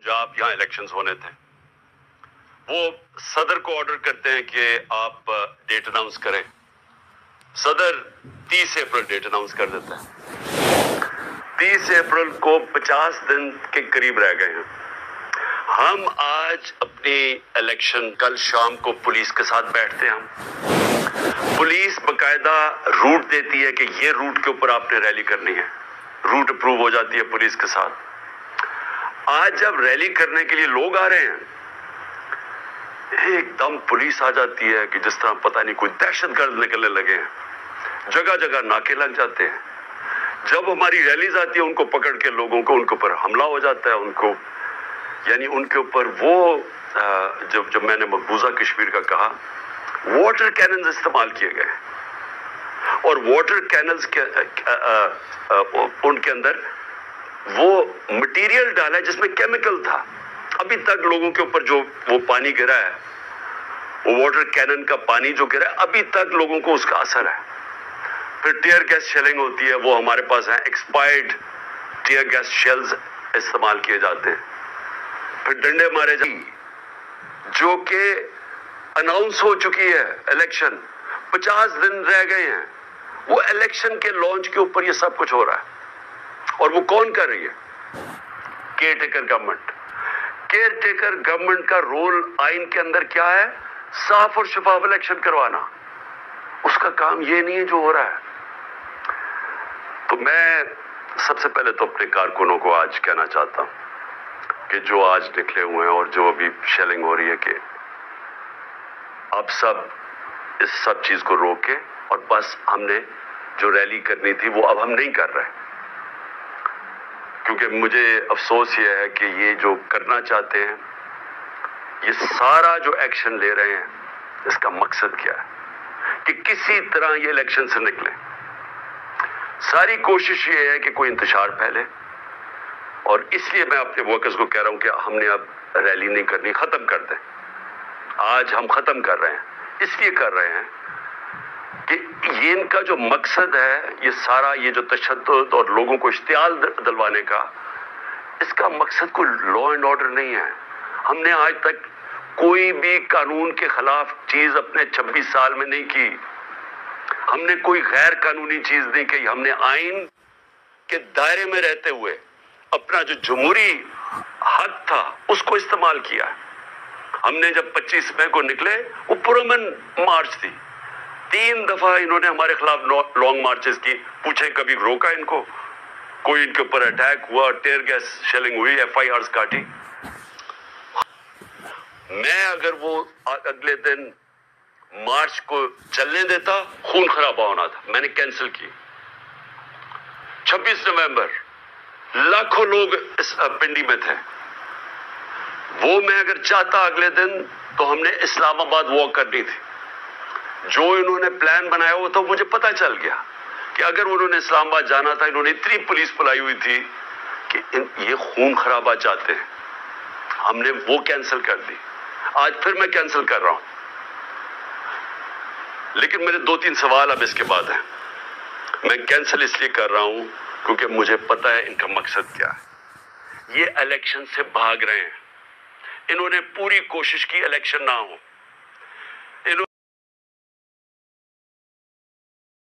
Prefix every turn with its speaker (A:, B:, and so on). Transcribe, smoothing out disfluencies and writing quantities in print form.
A: पंजाब यहाँ इलेक्शंस होने थे, वो सदर को ऑर्डर करते हैं कि आप डेट अनाउंस करें। सदर 30 अप्रैल डेट अनाउंस कर देता है। 30 अप्रैल को 50 दिन के करीब रह गए हैं। हम आज अपनी इलेक्शन कल शाम को पुलिस के साथ बैठते हैं। हम पुलिस बकायदा रूट देती है कि ये रूट के ऊपर आपने रैली करनी है, रूट अप्रूव हो जाती है पुलिस के साथ। आज जब रैली करने के लिए लोग आ रहे हैं, एकदम पुलिस आ जाती है कि जिस तरह पता नहीं कोई दहशतगर्द निकलने लगे हैं। जगह जगह नाके लग जाते हैं। जब हमारी रैलीज आती है, उनको पकड़ के लोगों को उनके ऊपर हमला हो जाता है। उनको यानी उनके ऊपर वो जब मैंने मकबूजा कश्मीर का कहा, वाटर कैनन्स इस्तेमाल किए गए और वाटर कैनल्स के उनके अंदर वो मटेरियल डाला है जिसमें केमिकल था। अभी तक लोगों के ऊपर जो वो पानी गिरा है, वो वाटर कैनन का पानी जो गिरा है, अभी तक लोगों को उसका असर है। फिर टीयर गैस शेलिंग होती है, वो हमारे पास है। एक्सपायर्ड टीयर गैस शेल्स इस्तेमाल किए जाते हैं। फिर डंडे मारे जाते, जो कि अनाउंस हो चुकी है इलेक्शन, 50 दिन रह गए हैं। वो इलेक्शन के लॉन्च के ऊपर ये सब कुछ हो रहा है। और वो कौन कर रही है? Care taker government. Care taker government का रोल आइन के अंदर क्या है? साफ और शफाफ इलेक्शन करवाना। उसका काम ये नहीं है जो हो रहा है। तो मैं सबसे पहले तो अपने कारकुनों को आज कहना चाहता हूं कि जो आज निकले हुए हैं और जो अभी शेलिंग हो रही है, कि आप सब इस सब चीज को रोके, और बस हमने जो रैली करनी थी वो अब हम नहीं कर रहे। क्योंकि मुझे अफसोस ये है कि ये जो करना चाहते हैं, ये सारा जो एक्शन ले रहे हैं, इसका मकसद क्या है? कि किसी तरह ये इलेक्शन से निकले। सारी कोशिश ये है कि कोई इंतशार फैले, और इसलिए मैं अपने वर्कर्स को कह रहा हूं कि हमने अब रैली नहीं करनी, खत्म कर दें। आज हम खत्म कर रहे हैं। इसलिए कर रहे हैं कि ये इनका जो मकसद है, ये सारा ये जो तशद्दुद और लोगों को इश्तियाल दिलवाने का, इसका मकसद कोई लॉ एंड ऑर्डर नहीं है। हमने आज तक कोई भी कानून के खिलाफ चीज अपने 26 साल में नहीं की। हमने कोई गैर कानूनी चीज नहीं की। हमने आइन के दायरे में रहते हुए अपना जो जमहूरी हक था उसको इस्तेमाल किया। हमने जब 25 मई को निकले, वो पुरअमन मार्च थी। 3 दफा इन्होंने हमारे खिलाफ लॉन्ग मार्चेस की। पूछे कभी रोका इनको? कोई इनके ऊपर अटैक हुआ, टीयर गैस शेलिंग हुई, FIRs काटी? मैं अगर वो अगले दिन मार्च को चलने देता, खून खराबा होना था। मैंने कैंसिल की। 26 नवंबर लाखों लोग इस पिंडी में थे। वो मैं अगर चाहता अगले दिन, तो हमने इस्लामाबाद वॉक करनी थी। जो इन्होंने प्लान बनाया वो तो मुझे पता चल गया कि अगर उन्होंने इस्लामाबाद जाना था, इन्होंने इतनी पुलिस बुलाई हुई थी कि ये खून खराबा चाहते हैं। हमने वो कैंसिल कर दी। आज फिर मैं कैंसिल कर रहा हूं। लेकिन मेरे 2-3 सवाल अब इसके बाद हैं। मैं कैंसिल इसलिए कर रहा हूं क्योंकि मुझे पता है इनका मकसद क्या है। ये इलेक्शन से भाग रहे हैं। इन्होंने पूरी कोशिश की इलेक्शन ना हो।